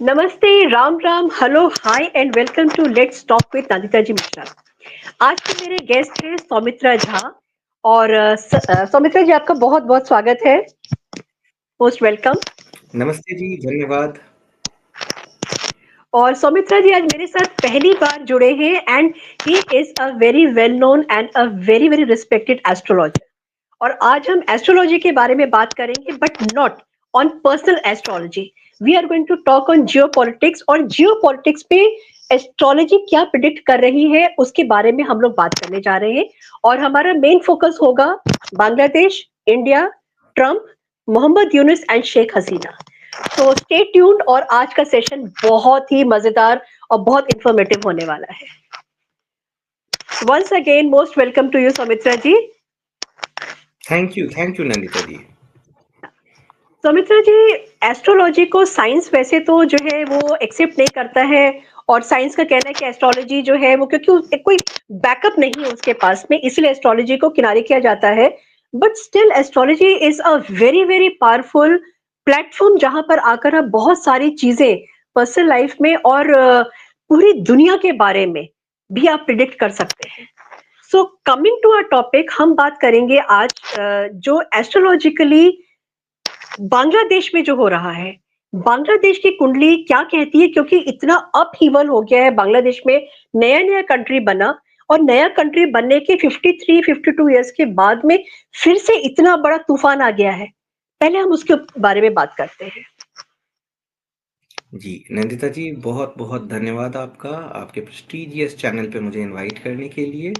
नमस्ते, राम राम, hello, hi and welcome to let's talk with Nandita ji Mishra. आज के मेरे गेस्ट हैं सौमित्रा झा। और सौमित्रा जी, आपका बहुत बहुत स्वागत है। Most welcome. नमस्ते जी, धन्यवाद। और सौमित्रा जी आज मेरे साथ पहली बार जुड़े हैं and he is a very well known and a very very respected astrologer. और आज हम एस्ट्रोलॉजी के बारे में बात करेंगे, but not on personal astrology. We are going to talk on geopolitics, और जियो पॉलिटिक्स पे एस्ट्रोलॉजी क्या प्रिडिक्ट कर रही है उसके बारे में हम लोग बात करने जा रहे हैं। और हमारा मेन फोकस होगा Bangladesh, India, Trump, Mohammad Yunus and Sheikh Hasina. तो स्टे ट्यून्ड, और आज का सेशन बहुत ही मजेदार और बहुत इंफॉर्मेटिव होने वाला है। Once again most welcome to you Soumitra ji. Thank you Nandita ji. Soumitra ji, astrology को साइंस वैसे तो जो है वो एक्सेप्ट नहीं करता है। और साइंस का कहना है कि एस्ट्रोलॉजी जो है वो, क्योंकि कोई बैकअप नहीं है उसके पास में, इसलिए एस्ट्रोलॉजी को किनारे किया जाता है। But still astrology is a very very powerful platform, जहां पर आकर आप बहुत सारी चीजें पर्सनल लाइफ में और पूरी दुनिया के बारे में भी आप प्रिडिक्ट कर सकते हैं। So coming to a topic, हम बात करेंगे आज जो एस्ट्रोलॉजिकली बांग्लादेश में जो हो रहा है। बांग्लादेश की कुंडली क्या कहती है, क्योंकि इतना अपहीवल हो गया है बांग्लादेश में। नया नया कंट्री बना, और नया कंट्री बनने के 53-52 इयर्स के बाद में फिर से इतना बड़ा तूफान आ गया है। पहले हम उसके बारे में बात करते हैं। जी, नंदिता जी, बहुत-बहुत धन्यवाद आपका, आपके प्रेस्टीजियस चैनल पे मुझे इनवाइट करने के लिए।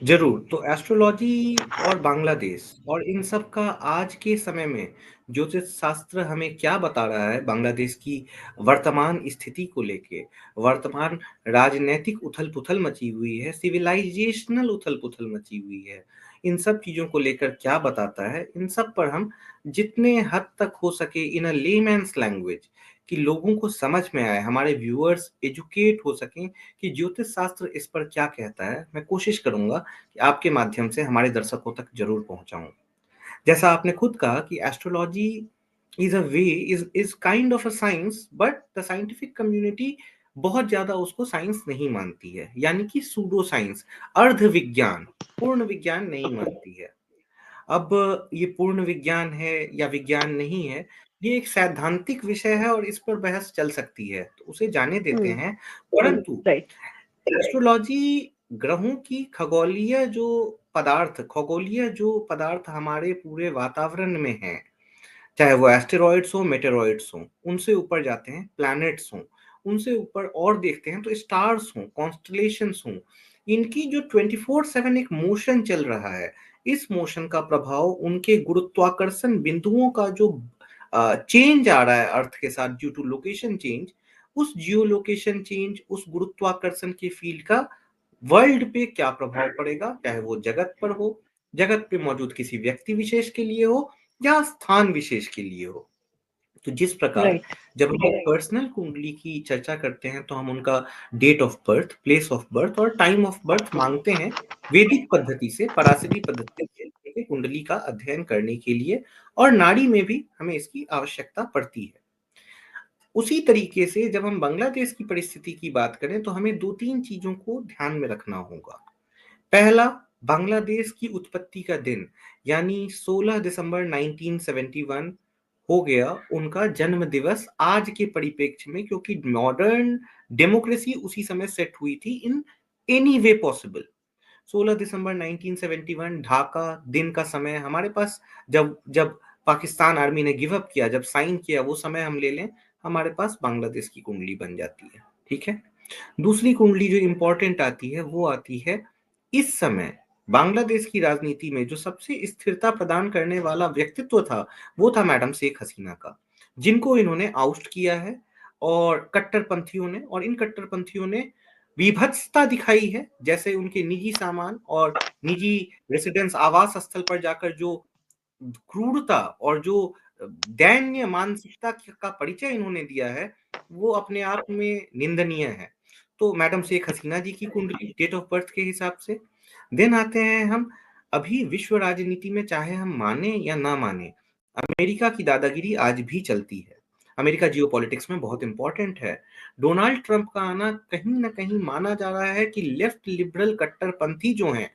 ज़रूर, तो एस्ट्रोलॉजी और बांग्लादेश और इन सब का आज के समय में ज्योतिष शास्त्र हमें क्या बता रहा है बांग्लादेश की वर्तमान स्थिति को लेके, वर्तमान राजनैतिक उथल-पुथल मची हुई है, सिविलाइजेशनल उथल-पुथल मची हुई है। इन सब चीज़ों को लेकर क्या बताता है, इन सब पर हम जितने हद तक हो सके इन अ लेमैन्स लैंग्वेज कि लोगों को समझ में आए, हमारे व्यूअर्स एजुकेट हो सकें कि ज्योतिष शास्त्र इस पर क्या कहता है, मैं कोशिश करूँगा कि आपके माध्यम से हमारे दर्शकों तक ज़रूर पहुँचाऊँ। जैसा आपने खुद कहा कि astrology is a way is kind of a science but the scientific community बहुत ज़्यादा उसको साइंस नहीं मानती है, यानी कि सूडो साइंस, अर्ध विज्ञान, पूर्ण विज्ञान नहीं मानती है। अब ये पूर्ण विज्ञान है या विज्ञान नहीं है, ये एक सैद्धांतिक विषय है और इस पर बहस चल सकती है, तो उसे जाने देते हैं। परंतु राइट। एस्ट्रोलॉजी ग्रहों की खगोलीय जो पदार्थ हमारे पूरे वातावरण में हैं, चाहे वो एस्टेरॉइड्स हो, मेटेरॉइड्स हों, उनसे ऊपर जाते हैं, प्लैनेट्स हों, उनसे ऊपर और देखते हैं तो स्टार्स हों, कॉन्स्टलेशंस हों, इनकी जो 24/7 एक मोशन चल रहा है, इस मोशन का प्रभाव उनके गुरुत्वाकर्षण बिंदुओं का जो चेंज आ रहा है अर्थ के साथ ड्यू टू लोकेशन चेंज, उस जियो लोकेशन चेंज, उस गुरुत्वाकर्षण के फील्ड का वर्ल्ड पे क्या प्रभाव पड़ेगा, चाहे वो जगत पर हो, जगत पे मौजूद किसी व्यक्ति विशेष के लिए हो या स्थान विशेष के लिए हो। तो जिस प्रकार राइट। जब हम पर्सनल कुंडली की चर्चा करते हैं तो हम उनका date of birth, place of birth और टाइम ऑफ बर्थ मांगते हैं वैदिक पद्धति से, पराशरी पद्धति से उनके कुंडली का अध्ययन करने के लिए, और नाड़ी में भी हमें इसकी आवश्यकता पड़ती है। उसी तरीके से जब हम बांग्लादेश की परिस्थिति की बात करें तो हमें 2-3 चीजों को ध्यान में रखना होगा। पहला, बांग्लादेश की उत्पत्ति का दिन यानी 16 दिसंबर 1971 हो गया उनका जन्म दिवस आज के परिप्रेक्ष्य में, क्योंकि मॉडर्न डेमोक्रेसी उसी समय सेट हुई थी इन एनी वे पॉसिबल। 16 दिसंबर 1971 ढाका दिन का समय हमारे पास, जब जब पाकिस्तान आर्मी ने गिव अप किया, जब साइन किया, वो समय हम ले लें, हमारे पास बांग्लादेश की कुंडली बन जाती है। ठीक है। दूसरी कुंडली जो इंपॉर्टेंट आती है वो आती है इस समय बांग्लादेश की राजनीति में जो सबसे स्थिरता प्रदान करने वाला व्यक्तित्व था, वो था मैडम शेख हसीना का, जिनको इन्होंने आउस्ट किया है। और कट्टरपंथियों ने, और इन कट्टरपंथियों ने विभत्सता दिखाई है, जैसे उनके निजी सामान और निजी रेसिडेंस आवास स्थल पर जाकर जो क्रूरता और जो दैन्य मानसिकता का परिचय इन्होंने दिया है, वो अपने आप में निंदनीय है। तो मैडम शेख हसीना जी की कुंडली डेट ऑफ बर्थ के हिसाब से। देन आते हैं हम, अभी विश्व राजनीति में चाहे हम माने या ना माने, अमेरिका की दादागिरी आज भी चलती है। अमेरिका जियोपॉलिटिक्स में बहुत इंपॉर्टेंट है। डोनाल्ड ट्रंप का आना कहीं ना कहीं माना जा रहा है कि लेफ्ट लिबरल कट्टरपंथी जो हैं,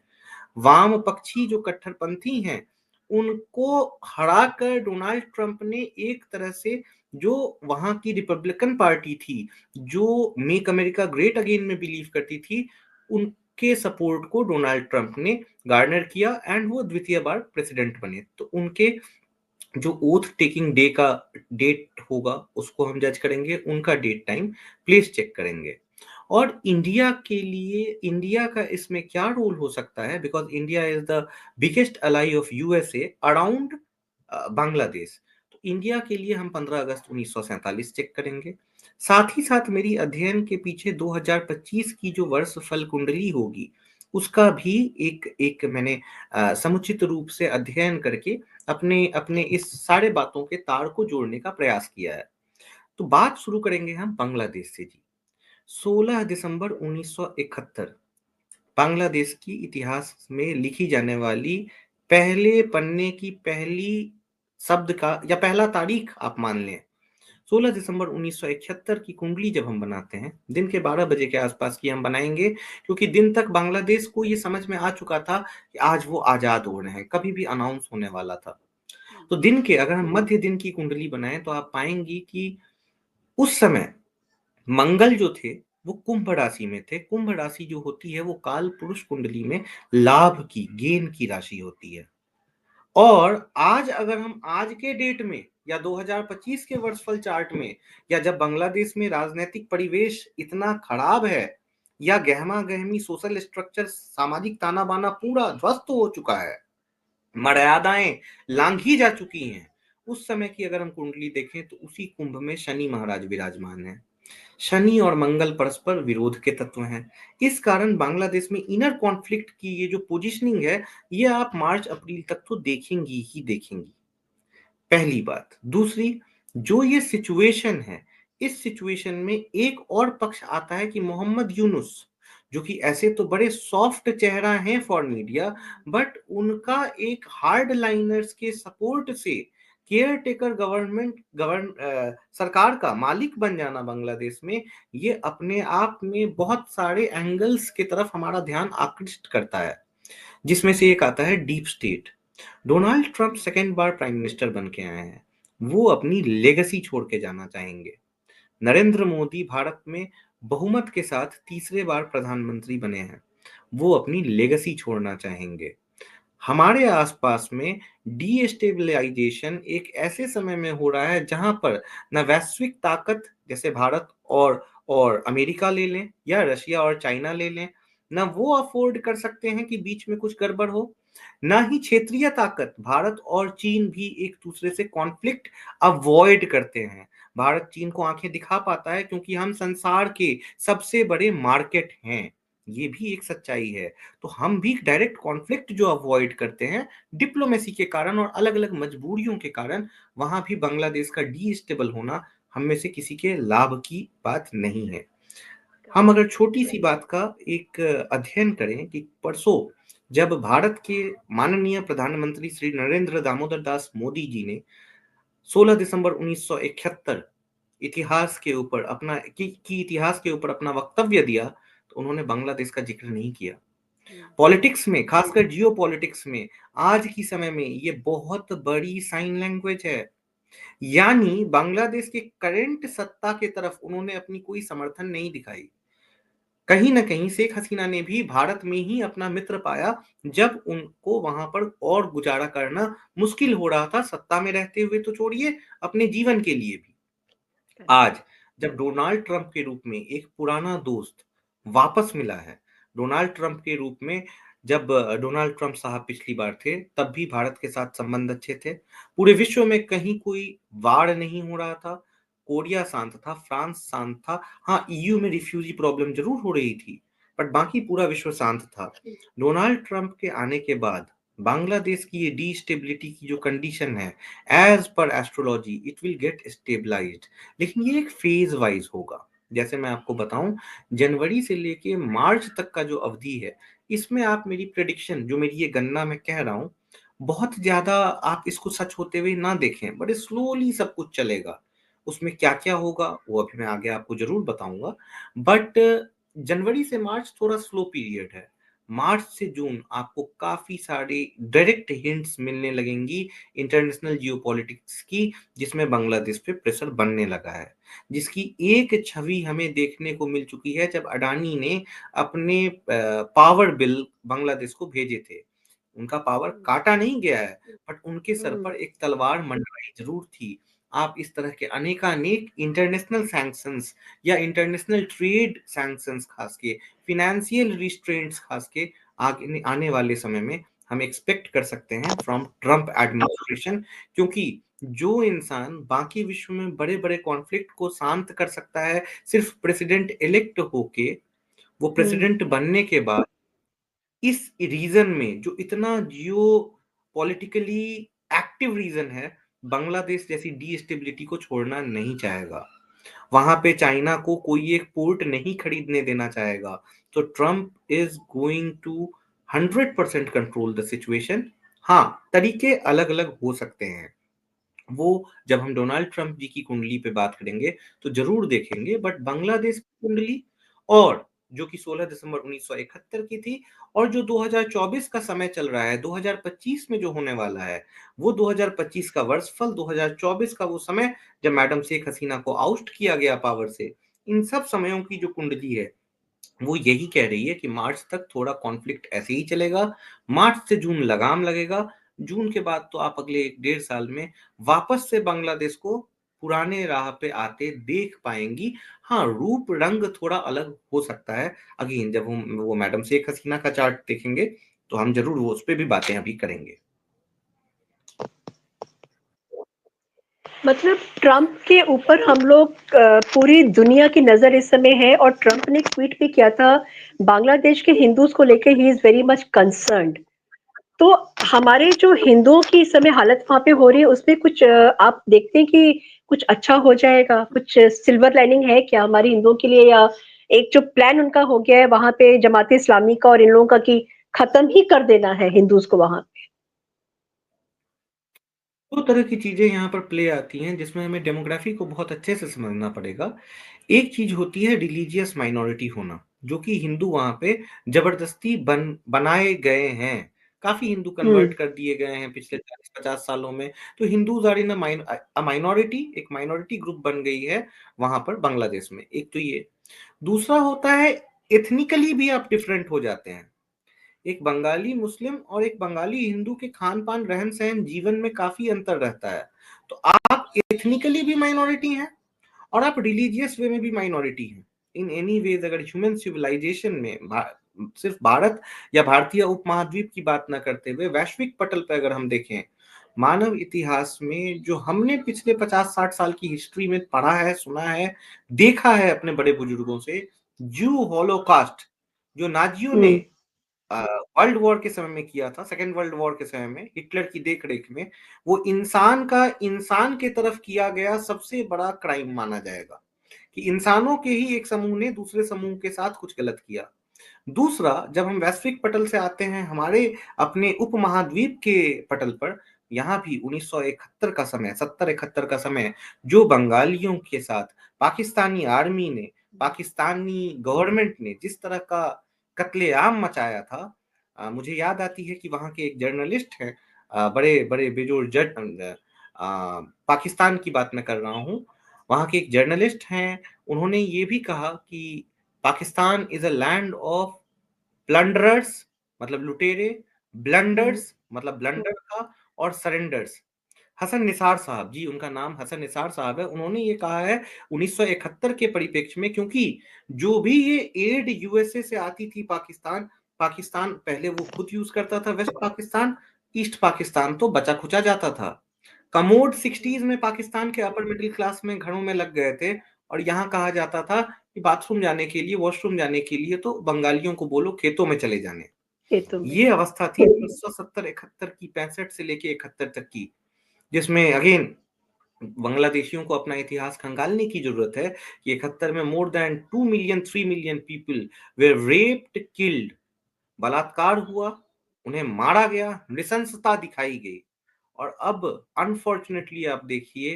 वाम पक्षी जो कट्टरपंथी हैं, उनको हराकर डोनाल्ड ट्रंप ने एक तरह से जो वहां की रिपब्लिकन पार्टी थी, जो मेक अमेरिका ग्रेट अगेन में बिलीव करती थी, उनके सपोर्ट को डोनाल्ड ट्रंप ने गार्नर किया एंड वो द्वितीय बार प्रेसिडेंट बने। तो उनके जो ओथ टेकिंग डे का डेट होगा उसको हम जज करेंगे, उनका डेट टाइम प्लेस चेक करेंगे। और इंडिया के लिए इंडिया का इसमें क्या रोल हो सकता है, because India is the biggest ally of USA around Bangladesh. तो इंडिया के लिए हम 15 अगस्त 1947 चेक करेंगे। साथ ही साथ मेरी अध्ययन के पीछे 2025 की जो वर्षफल कुंडली होगी उसका भी एक एक मैंने समुचित रूप से अध्ययन करके अपने अपने इस सारे बातों के तार को जोड़ने का प्रयास किया है। तो बात शुरू करेंगे हम बांग्लादेश से जी। 16 दिसंबर 1971 बांग्लादेश की इतिहास में लिखी जाने वाली पहले पन्ने की पहली शब्द का या पहला तारीख आप मान लें, 16 दिसंबर 1971 की कुंडली जब हम बनाते हैं, दिन के 12 बजे के आसपास की हम बनाएंगे, क्योंकि दिन तक बांग्लादेश को ये समझ में आ चुका था कि आज वो आजाद हो रहे हैं, कभी भी अनाउंस होने वाला था। तो दिन के अगर हम मध्य दिन की कुंडली बनाएं तो आप पाएंगी कि उस समय मंगल जो थे वो कुंभ राशि में थे। कुंभ राशि जो होती है वो काल पुरुष कुंडली में लाभ की, गेन की राशि होती है। और आज अगर हम आज के डेट में या 2025 के वर्षफल चार्ट में, या जब बांग्लादेश में राजनीतिक परिवेश इतना खराब है या गहमा गहमी सोशल स्ट्रक्चर, सामाजिक ताना बाना पूरा ध्वस्त हो चुका है, मर्यादाएं लांघी जा चुकी हैं, उस समय की अगर हम कुंडली देखें तो उसी कुंभ में शनि महाराज विराजमान है। शनि और मंगल परस्पर विरोध के तत्व हैं। इस कारण बांग्लादेश में इनर कॉन्फ्लिक्ट की ये जो पोजीशनिंग है, ये आप मार्च अप्रैल तक तो देखेंगी ही देखेंगी। पहली बात। दूसरी, जो ये सिचुएशन है, इस सिचुएशन में एक और पक्ष आता है कि मोहम्मद यूनुस, जो कि ऐसे तो बड़े सॉफ्ट चेहरा हैं फॉर मीडिया, बट उनका एक हार्ड लाइनर्स के सपोर्ट से केयर टेकर सरकार का मालिक बन जाना बांग्लादेश में, ये अपने आप में बहुत सारे एंगल्स की तरफ हमारा ध्यान आकृष्ट करता है, जिसमें से एक आता है deep state. Donald Trump second बार प्राइम मिनिस्टर बन के आए हैं, वो अपनी लेगेसी छोड़ के जाना चाहेंगे। नरेंद्र मोदी भारत में बहुमत के साथ तीसरे बार प्रधानमंत्री बने हैं, वो अपनी लेगेसी छोड़ना चाहेंगे। हमारे आसपास में डीस्टेबलाइजेशन एक ऐसे समय में हो रहा है जहां पर न वैश्विक ताकत जैसे भारत और अमेरिका ले लें या रशिया और चाइना ले लें, न वो अफोर्ड कर सकते हैं कि बीच में कुछ गड़बड़ हो, ना ही क्षेत्रीय ताकत, भारत और चीन भी एक दूसरे से कॉन्फ्लिक्ट अवॉइड करते हैं। भारत चीन को आंखें दिखा पाता है क्योंकि हम संसार के सबसे बड़े मार्केट हैं, ये भी एक सच्चाई है। तो हम भी डायरेक्ट कॉन्फ्लिक्ट जो अवॉइड करते हैं डिप्लोमेसी के कारण और अलग अलग मजबूरियों के कारण, वहां भी बांग्लादेश का डीस्टेबल होना हम में से किसी के लाभ की बात नहीं है। हम अगर छोटी सी बात का एक अध्ययन करें कि परसों जब भारत के माननीय प्रधानमंत्री श्री नरेंद्र दामोदर दास मोदी जी ने 16 दिसंबर 1971 इतिहास के ऊपर इतिहास के ऊपर अपना वक्तव्य दिया, तो उन्होंने बांग्लादेश का जिक्र नहीं किया। पॉलिटिक्स में, खासकर जियो पॉलिटिक्स में आज की समय में ये बहुत बड़ी साइन लैंग्वेज है। यानी बांग्लादेश के करंट सत्ता के तरफ उन्होंने अपनी कोई समर्थन नहीं दिखाई। कहीं ना कहीं शेख हसीना ने भी भारत में ही अपना मित्र पाया, जब उनको वहां पर और गुजारा करना मुश्किल हो रहा था, सत्ता में रहते हुए तो छोड़िए, अपने जीवन के लिए भी। आज जब डोनाल्ड ट्रंप के रूप में एक पुराना दोस्त वापस मिला है, डोनाल्ड ट्रंप के रूप में, जब डोनाल्ड ट्रंप साहब पिछली बार थे तब भी भारत के साथ संबंध अच्छे थे, पूरे विश्व में कहीं कोई वार नहीं हो रहा था, कोरिया शांत था, फ्रांस शांत था, हाँ ईयू में रिफ्यूजी प्रॉब्लम जरूर हो रही थी, बट बाकी पूरा विश्व शांत था। डोनाल्ड ट्रंप के आने के बाद बांग्लादेश की ये डीस्टेबिलिटी की जो कंडीशन है, as per astrology it will get stabilised, लेकिन ये एक फेज वाइज होगा। जैसे मैं आपको बताऊं, जनवरी से लेके मार्च तक का जो अवधि है, इसमें आप मेरी प्रेडिक्शन, जो मेरी ये गणना मैं कह रहा हूं, बहुत ज्यादा आप इसको सच होते हुए ना देखें, बड़े स्लोली सब कुछ चलेगा। उसमें क्या-क्या होगा वो अभी मैं आगे आपको ज़रूर बताऊँगा। बट जनवरी से मार्च थोड़ा स्लो पीरियड है। मार्च से जून आपको काफ़ी सारे डायरेक्ट हिंट्स मिलने लगेंगी इंटरनेशनल जियोपॉलिटिक्स की, जिसमें बांग्लादेश पे प्रेशर बनने लगा है। जिसकी एक छवि हमें देखने को मिल चुकी है जब अडानी ने अपने पावर बिल बांग्लादेश को भेजे थे। उनका पावर हुँ, काटा नहीं गया है, बट उनके सर हुँ, पर एक तलवार मंडराई ज़रूर थी। आप इस तरह के अनेकानेक इंटरनेशनल सैंक्शंस या इंटरनेशनल ट्रेड सैंक्शंस खास के, फाइनेंशियल रिस्ट्रेंट्स खास के आगे आने वाले समय में हम एक्सपेक्ट कर सकते हैं फ्रॉम ट्रम्प एडमिनिस्ट्रेशन, क्योंकि जो इंसान बाकी विश्व में बड़े-बड़े कॉन्फ्लिक्ट को शांत कर सकता है, सिर्फ प्रेसिडेंट इलेक्ट होके, वो हुँ, प्रेसिडेंट बनने के बाद इस रीजन में जो इतना जियो पॉलिटिकली एक्टिव रीजन है, बांग्लादेश जैसी डीस्टेबिलिटी को छोड़ना नहीं चाहेगा। वहां पे चाइना को कोई एक पोर्ट नहीं खरीदने देना चाहेगा। तो Trump is going to 100% control the situation. हाँ, तरीके अलग अलग हो सकते हैं, वो जब हम डोनाल्ड ट्रंप जी की कुंडली पे बात करेंगे तो जरूर देखेंगे। बट बांग्लादेश की कुंडली, और जो कि 16 दिसंबर 1971 की थी, और जो 2024 का समय चल रहा है, 2025 में जो होने वाला है, वो 2025 का वर्षफल, 2024 का वो समय जब मैडम शेख हसीना को आउस्ट किया गया पावर से, इन सब समयों की जो कुंडली है वो यही कह रही है कि मार्च तक थोड़ा कॉन्फ्लिक्ट ऐसे ही चलेगा। मार्च से जून लगाम लगेगा। जून के बाद तो आप अगले 1 डेढ़ साल में वापस से बांग्लादेश को पुराने राह पे आते देख पाएंगी। हाँ, रूप रंग थोड़ा अलग हो सकता है। अगेन जब हम वो मैडम शेख हसीना का चार्ट देखेंगे तो हम जरूर वो उस पे भी बातें अभी करेंगे। मतलब ट्रम्प के ऊपर हम लोग पूरी दुनिया की नज़र इस समय है और ट्रम्प ने एक ट्वीट भी किया था, बांग्लादेश के हिंदूज़ को लेके he is very much concerned. तो हमारे जो हिंदुओं की इस समय हालत वहाँ पे हो रही है, उसमें कुछ आप देखते हैं कि कुछ अच्छा हो जाएगा? कुछ सिल्वर लाइनिंग है क्या हमारे हिंदुओं के लिए, या एक जो प्लान उनका हो गया है वहाँ पे जमात इस्लामी का और इन लोगों का कि खत्म ही कर देना है हिंदूज़ को वहाँ पे? दो तरह की चीजें यहाँ पर प्ले आती हैं जिसमें हमें डेमोग्राफी को बहुत अच्छे से समझना पड़ेगा। एक चीज होती है रिलीजियस माइनॉरिटी होना, जो कि हिंदू वहां पे जबरदस्ती बनाए गए हैं। काफी हिंदू हुँ, कन्वर्ट कर दिए गए हैं पिछले 40-50 सालों में। तो हिंदूज आर इन माइनॉरिटी, एक माइनॉरिटी ग्रुप बन गई है वहां पर बांग्लादेश में। एक तो ये। दूसरा होता है एथनिकली भी आप डिफरेंट हो जाते हैं। एक बंगाली मुस्लिम और एक बंगाली हिंदू के खान पान रहन सहन जीवन में काफी अंतर रहता है। तो आप एथनिकली भी माइनॉरिटी हैं और आप रिलीजियस वे में भी माइनॉरिटी हैं। इन एनी वेज अगर ह्यूमन सिविलाइजेशन में सिर्फ भारत या भारतीय उपमहाद्वीप की बात ना करते हुए वैश्विक पटल पर अगर हम देखें, मानव इतिहास में जो हमने पिछले 50-60 साल की हिस्ट्री में पढ़ा है, सुना है, देखा है अपने बड़े बुजुर्गों से, जू हॉलोकास्ट जो नाजियों ने हुँ, वर्ल्ड वॉर के समय में किया था, सेकेंड वर्ल्ड वॉर के समय में हिटलर की देखरेख में, वो इंसान के तरफ किया गया सबसे बड़ा क्राइम माना जाएगा कि इंसानों के ही एक समूह ने दूसरे समूह के साथ कुछ गलत किया। दूसरा, जब हम वैश्विक पटल से आते हैं हमारे अपने उपमहाद्वीप के पटल पर, यहाँ भी 1971 का समय, 70-71 का समय, जो बंगालियों के साथ पाकिस्तानी आर्मी ने, पाकिस्तानी गवर्नमेंट ने जिस तरह का कत्लेआम मचाया था, मुझे याद आती है कि वहाँ के एक जर्नलिस्ट हैं, बड़े बड़े बेजोड़ पाकिस्तान की बात मैं कर रहा हूँ। वहाँ के एक जर्नलिस्ट हैं, उन्होंने ये भी कहा कि Pakistan is a land of plunderers, मतलब लुटेरे, हुँ, ब्लंडर्स मतलब हुँ, ब्लंडर का, और सरेंडर्स। हसन निसार साहब जी, उनका नाम हसन निसार साहब है, उन्होंने ये कहा है 1971 के परिप्रेक्ष्य में, क्योंकि जो भी ये एड यूएसए से आती थी पाकिस्तान, पाकिस्तान पहले वो खुद यूज करता था वेस्ट पाकिस्तान, ईस्ट पाकिस्तान तो बचा खुचा जाता था। कमोड 60s में पाकिस्तान के अपर मिडिल क्लास में घरों में लग गए थे, और यहाँ कहा जाता था कि बाथरूम जाने के लिए, वॉशरूम जाने के लिए तो बंगालियों को बोलो खेतों में चले जाने। खेतों में। ये अवस्था थी 1970-71 की, 65 से लेके 71 तक की, जिसमें अगेन बांग्लादेशियों को अपना इतिहास खंगालने की जरूरत है कि 71 में more than 2 million 3 million people were raped, killed, बलात्कार हुआ, उन्हें मारा गया, नृशंसता दिखाई गई। और अब अनफॉर्चुनेटली आप देखिए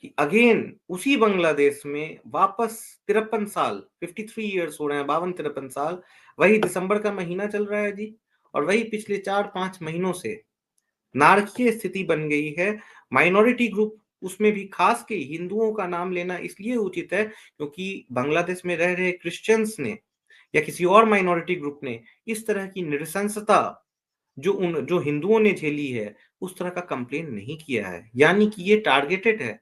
कि अगेन उसी बांग्लादेश में वापस 53 साल 53 ईयर्स हो रहे हैं, 52-53 साल, वही दिसंबर का महीना चल रहा है जी, और वही पिछले 4-5 महीनों से नारकीय स्थिति बन गई है। माइनॉरिटी ग्रुप, उसमें भी खास के हिंदुओं का नाम लेना इसलिए उचित है क्योंकि बांग्लादेश में रह रहे क्रिश्चियंस ने या किसी और माइनॉरिटी ग्रुप ने इस तरह की नृशंसता जो हिंदुओं ने झेली है, उस तरह का कंप्लेन नहीं किया है। यानी कि ये टारगेटेड है।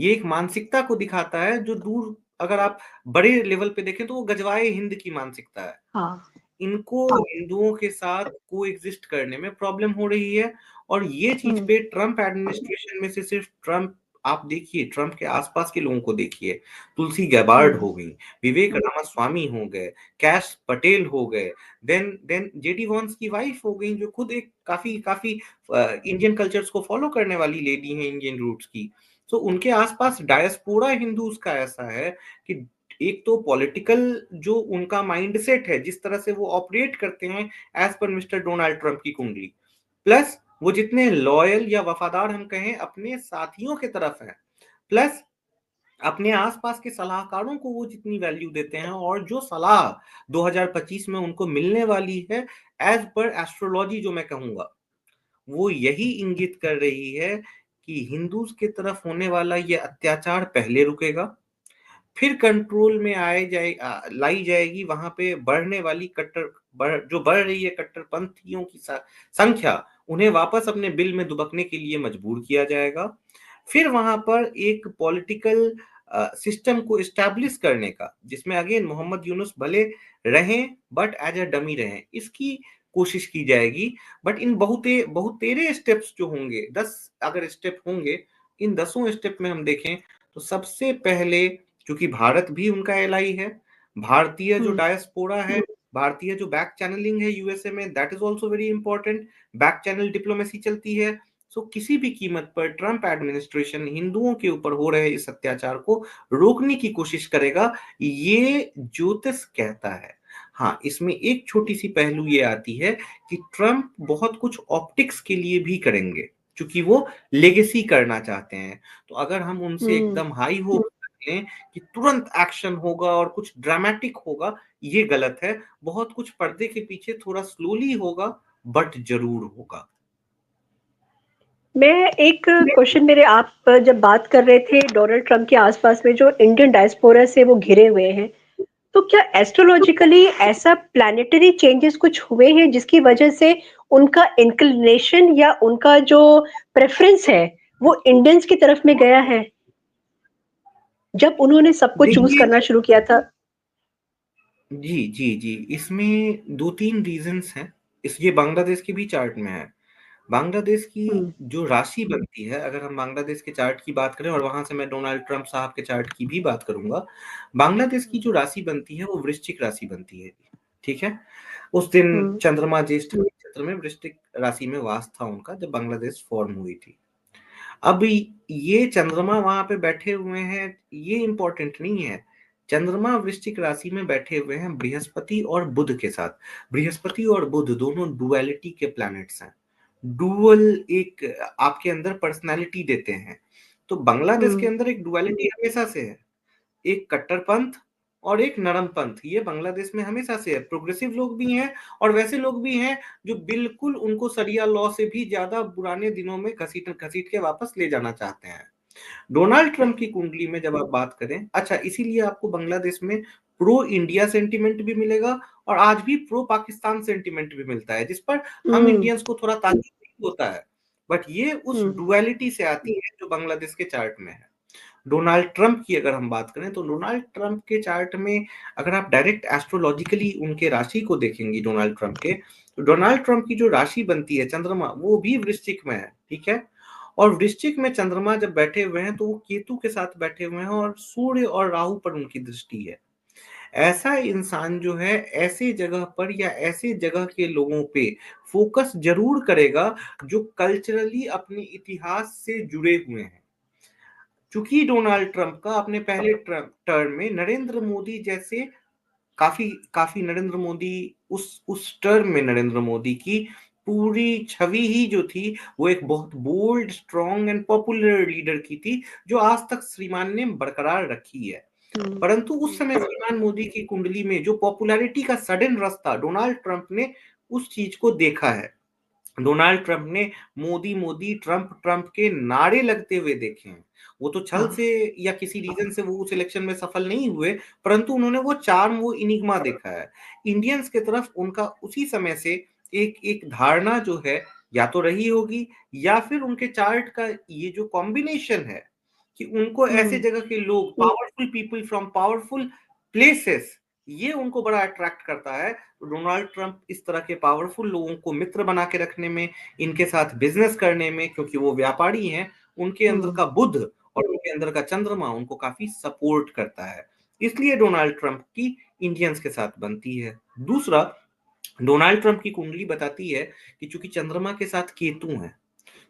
ये एक मानसिकता को दिखाता है जो दूर, अगर आप बड़े लेवल पे देखें तो वो गजवाए हिंद की मानसिकता है। हाँ। इनको हिंदुओं के साथ कोएग्जिस्ट करने में प्रॉब्लम हो रही है। और ये चीज हम्म। पे ट्रम्प एडमिनिस्ट्रेशन में से सिर्फ ट्रम्प, आप देखिए ट्रम्प के आसपास के लोगों को देखिए, तुलसी गैबार्ड हम्म। हो गई, विवेक रामास्वामी हो गए, कैश पटेल हो गए, देन जेडी वॉन्स की वाइफ हो गई, जो खुद एक काफी काफी इंडियन कल्चर्स को फॉलो करने वाली लेडी है, इंडियन रूट्स की। तो उनके आसपास डायस्पोरा हिंदूज का ऐसा है कि एक तो पॉलिटिकल जो उनका माइंडसेट है, जिस तरह से वो ऑपरेट करते हैं as per mister Donald Trump की कुंडली, प्लस वो जितने लॉयल या वफादार हम कहें अपने साथियों के तरफ है, प्लस अपने आसपास के सलाहकारों को वो जितनी वैल्यू देते हैं, और जो सलाह 2025 में उनको मिलने वाली है एज पर एस्ट्रोलॉजी जो मैं कहूंगा, वो यही इंगित कर रही है कि हिंदूज की तरफ होने वाला ये अत्याचार पहले रुकेगा, फिर कंट्रोल में लाई जाएगी वहां पे बढ़ने वाली जो बढ़ रही है कट्टरपंथियों की संख्या, उन्हें वापस अपने बिल में दुबकने के लिए मजबूर किया जाएगा। फिर वहां पर एक पॉलिटिकल सिस्टम को इस्टेब्लिश करने का, जिसमें अगेन मोहम्मद यूनुस भले रहें बट एज अ डमी रहें, इसकी कोशिश की जाएगी। बट इन बहुतेरे स्टेप्स जो होंगे, 10 अगर स्टेप होंगे, इन 10 स्टेप में हम देखें तो सबसे पहले, क्योंकि भारत भी उनका एलाई है, भारतीय जो हम्म। डायस्पोरा है, भारतीय जो बैक चैनलिंग है यूएसए में, that is also very important. Back channel diplomacy चलती है। सो किसी भी कीमत पर ट्रंप एडमिनिस्ट्रेशन हिंदुओं के ऊपर हो रहे इस अत्याचार को रोकने की कोशिश करेगा, ये ज्योतिष कहता है। हाँ, इसमें एक छोटी सी पहलू ये आती है कि ट्रंप बहुत कुछ ऑप्टिक्स के लिए भी करेंगे, क्योंकि वो लेगेसी करना चाहते हैं। तो अगर हम उनसे हम्म। एकदम हाई होप रखें कि तुरंत एक्शन होगा और कुछ ड्रामेटिक होगा, ये गलत है। बहुत कुछ पर्दे के पीछे थोड़ा स्लोली होगा, बट जरूर होगा। मैं एक क्वेश्चन, मेरे आप जब बात कर रहे थे डोनाल्ड ट्रंप के आसपास में जो इंडियन डायस्पोरा से वो घिरे हुए हैं, तो क्या एस्ट्रोलॉजिकली ऐसा प्लैनेटरी चेंजेस कुछ हुए हैं जिसकी वजह से उनका इंक्लिनेशन या उनका जो प्रेफरेंस है वो इंडियंस की तरफ में गया है जब उन्होंने सबको चूज देखिए, करना शुरू किया था? जी जी जी, इसमें 2-3 रीजंस हैं। ये बांग्लादेश के भी चार्ट में है। बांग्लादेश की हम्म। जो राशि बनती है, अगर हम बांग्लादेश के चार्ट की बात करें, और वहां से मैं डोनाल्ड ट्रंप साहब के चार्ट की भी बात करूंगा, बांग्लादेश की जो राशि बनती है वो वृश्चिक राशि बनती है। ठीक है। उस दिन हम्म। चंद्रमा ज्येष्ठ नक्षत्र में वृश्चिक राशि में वास था उनका, जब बांग्लादेश फॉर्म हुई थी। अब ये चंद्रमा वहां पे बैठे हुए हैं, ये इंपॉर्टेंट नहीं है। चंद्रमा वृश्चिक राशि में बैठे हुए हैं बृहस्पति और बुध के साथ। बृहस्पति और बुध दोनों डुअलिटी के प्लैनेट्स हैं। डुअल एक आपके अंदर पर्सनालिटी देते हैं। तो बांग्लादेश के हम्म। अंदर एक डुअलिटी हमेशा से है, एक कट्टरपंथ और एक नरमपंथ। ये बांग्लादेश में हमेशा से है। प्रोग्रेसिव लोग भी हैं और वैसे लोग भी हैं जो बिल्कुल उनको शरिया लॉ से भी ज्यादा पुराने दिनों में घसीट घसीट के वापस ले जाना चाहते हैं। डोनाल्ड ट्रंप की कुंडली में जब आप बात करें, अच्छा, इसीलिए आपको बांग्लादेश में प्रो इंडिया सेंटिमेंट भी मिलेगा और आज भी प्रो पाकिस्तान सेंटिमेंट भी मिलता है, जिस पर हम हम्म। इंडियंस को थोड़ा ताज्जुब होता है। बट ये उस हम्म। डुअलिटी से आती है जो बांग्लादेश के चार्ट में है। डोनाल्ड ट्रंप की अगर हम बात करें तो डोनाल्ड ट्रंप के चार्ट में अगर आप डायरेक्ट एस्ट्रोलॉजिकली उनके राशि को देखेंगे डोनाल्ड ट्रंप के, तो डोनाल्ड ट्रंप की जो राशि बनती है चंद्रमा, वो भी वृश्चिक में है। ठीक है। और वृश्चिक में चंद्रमा जब बैठे हुए हैं तो वो केतु के साथ बैठे हुए हैं और सूर्य और राहु पर उनकी दृष्टि है। ऐसा इंसान जो है ऐसे जगह पर या ऐसे जगह के लोगों पे फोकस जरूर करेगा जो कल्चरली अपने इतिहास से जुड़े हुए हैं। चूंकि डोनाल्ड ट्रंप का अपने पहले टर्म में नरेंद्र मोदी जैसे काफी काफी नरेंद्र मोदी उस टर्म में नरेंद्र मोदी की पूरी छवि ही जो थी वो एक बहुत bold, strong and popular leader की थी, जो आज तक श्रीमान ने बरकरार रखी है। परंतु उस समय श्रीमान मोदी की कुंडली में जो पॉपुलैरिटी का सडन रश था, डोनाल्ड ट्रंप ने उस चीज को देखा है। डोनाल्ड ट्रंप ने मोदी मोदी, ट्रंप ट्रंप के नारे लगते हुए देखे हैं। वो तो छल से या किसी रीजन से वो उस इलेक्शन में सफल नहीं हुए, परंतु उन्होंने वो चार्म, वो इनिग्मा देखा है। इंडियंस के तरफ उनका उसी समय से एक एक धारणा जो है या तो रही होगी, या फिर उनके चार्ट का ये जो कॉम्बिनेशन है कि उनको ऐसे जगह के लोग, powerful people from powerful places, ये उनको बड़ा अट्रैक्ट करता है। डोनाल्ड ट्रंप इस तरह के पावरफुल लोगों को मित्र बना के रखने में, इनके साथ बिजनेस करने में, क्योंकि वो व्यापारी हैं, उनके अंदर का बुध और उनके अंदर का चंद्रमा उनको काफी सपोर्ट करता है। इसलिए डोनाल्ड ट्रंप की इंडियंस के साथ बनती है। दूसरा, डोनाल्ड ट्रंप की कुंडली बताती है कि चूंकि चंद्रमा के साथ केतु है,